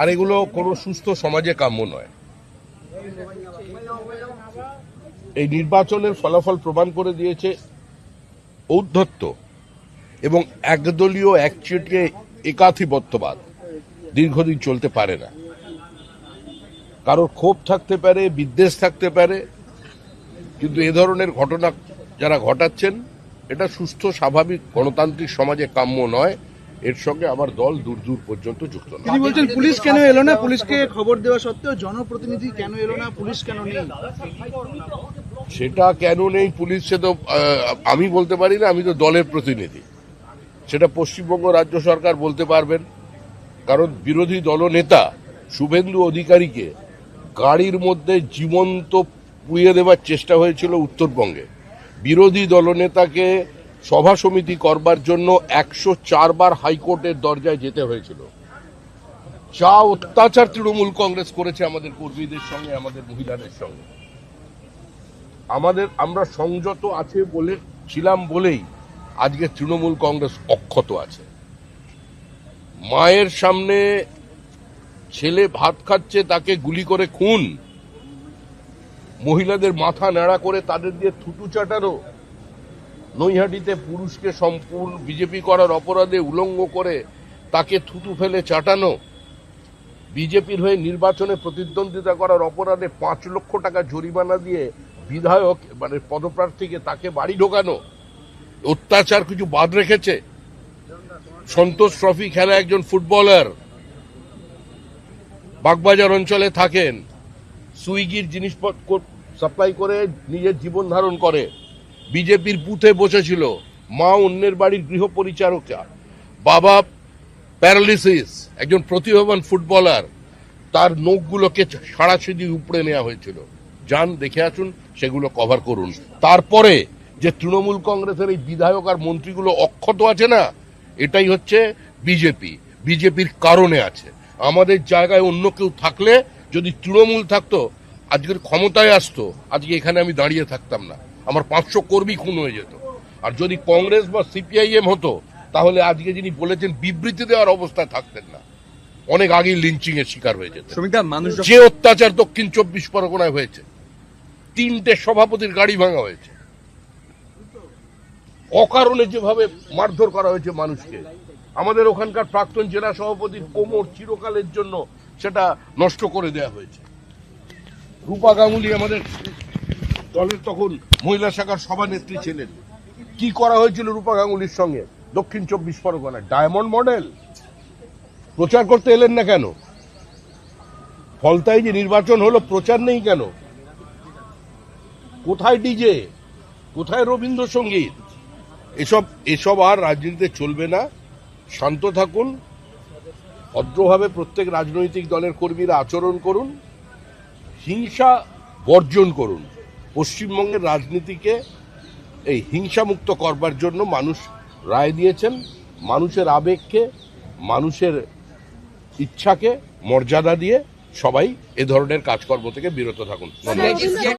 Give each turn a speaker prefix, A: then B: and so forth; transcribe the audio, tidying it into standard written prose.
A: আর এগুলো কোনো সুস্থ সমাজে কাম্য নয়। এই নির্বাচনের ফলাফল প্রমাণ করে দিয়েছে ঔদ্ধত্য এবং একদলীয় একচেটিয়া একাধিপত্যবাদ দীর্ঘদিন চলতে পারে না। কারোর ক্ষোভ থাকতে পারে, বিদ্বেষ থাকতে পারে, কিন্তু এ ধরনের ঘটনা যারা ঘটাচ্ছেন এটা সুস্থ স্বাভাবিক গণতান্ত্রিক সমাজে কাম্য নয়। এর সঙ্গে আমার দল দূর দূর পর্যন্ত যুক্ত নয়।
B: তিনি বলছেন পুলিশ কেন এলো না, পুলিশকে খবর দেওয়া সত্ত্বেও জনপ্রতিনিধি কেন এলো না, পুলিশ কেন নেই?
A: সেটা কেন নেই পুলিশ, সে তো আমি বলতে পারি না, আমি তো দলের প্রতিনিধি। সেটা পশ্চিমবঙ্গ রাজ্য সরকার বলতে পারবেন, কারণ বিরোধী দলনেতা শুভেন্দু অধিকারীকে গাড়ির মধ্যে জীবন্ত পুড়িয়ে দেওয়ার চেষ্টা হয়েছিল উত্তরবঙ্গে। বিরোধী দলনেতাকে সভা সমিতি করবার জন্য 104 বার হাইকোর্টের দরজায় যেতে হয়েছিল। যা অত্যাচার তৃণমূল কংগ্রেস করেছে আমাদের কর্মীদের সঙ্গে, আমাদের মহিলাদের সঙ্গে, আমরা সংযত আছে ছিলাম বলেই আজকে তৃণমূল কংগ্রেস অক্ষত আছে। মায়ের সামনে ছেলে ভাত খাচ্ছে, তাকে গুলি করে খুন, মহিলাদের মাথা ন্যাড়া করে তাদের দিয়ে থুতু চাটানো, নৈহাটিতে পুরুষকে সম্পূর্ণ বিজেপি করার অপরাধে উলঙ্গ করে তাকে থুতু ফেলে চাটানো, বিজেপির হয়ে নির্বাচনে প্রতিদ্বন্দ্বিতা করার অপরাধে 5 লক্ষ টাকা জরিমানা দিয়ে বিধায়ক মানে পদপ্রার্থীকে তাকে বাড়ি ঢোকানো, অত্যাচার কিছু বাদ রেখেছে? সন্তোষ ট্রফি খেলা একজন ফুটবলার বাগবাজার অঞ্চলে থাকেন, সুইগির জিনিসপত্র সাপ্লাই করে নিজের জীবন ধারণ করে, বিজেপির বুথে বসেছিল, মা অন্যের বাড়ির গৃহ পরিচারিকা, বাবা প্যারালিসিস, একজন প্রতিভাবান ফুটবলার, তার নখগুলোকে সারাশিদি উপড়ে নেওয়া হয়েছিল। যান দেখে আসুন, সেগুলো কভার করুন। তারপরে যে তৃণমূল কংগ্রেসের এই বিধায়ক আর মন্ত্রীগুলো অক্ষত আছে না, এটাই হচ্ছে বিজেপির কারণে আছে। আমাদের জায়গায় অন্য কেউ থাকলে, যদি তৃণমূল থাকতো, আজকের ক্ষমতায় আসতো, আজকে এখানে আমি দাঁড়িয়ে থাকতাম না, আমার 500 কর্মী খুন হয়ে যেত। আর যদি কংগ্রেস বা সিপিআইএম হতো, তাহলে আজকে যিনি বলেছেন বিবৃতি দেওয়ার অবস্থায় থাকতেন না, অনেক আগেই লিঞ্চিং এর শিকার হয়ে যেত। যে অত্যাচার দক্ষিণ 24 পরগনায় হয়েছে, 3টে সভাপতির গাড়ি ভাঙা হয়েছে, অকারণে যেভাবে মারধর করা হয়েছে মানুষকে, আমাদের ওখানকার প্রাক্তন জেলা সভাপতির কোমর চিরকালের জন্য সেটা নষ্ট করে দেওয়া হয়েছে। রূপা গাঙ্গুলি আমাদের দলের তখন মহিলা শাখার সভানেত্রী ছিলেন, কি করা হয়েছিল রূপা গাঙ্গুলির সঙ্গে দক্ষিণ 24 পরগনায়? ডায়মন্ড মডেল প্রচার করতে এলেন না কেন? ফলতায় যে নির্বাচন হলো, প্রচার নেই কেন? কোথায় ডিজে, কোথায় রবীন্দ্রসঙ্গীত? এসব আর রাজনীতিতে চলবে না। শান্ত থাকুন, ভদ্রভাবে প্রত্যেক রাজনৈতিক দলের কর্মীরা আচরণ করুন, হিংসা বর্জন করুন। পশ্চিমবঙ্গের রাজনীতিকে এই হিংসামুক্ত করবার জন্য মানুষ রায় দিয়েছেন। মানুষের আবেগকে, মানুষের ইচ্ছাকে মর্যাদা দিয়ে সবাই এ ধরনের কাজকর্ম থেকে বিরত থাকুন। ধন্যবাদ।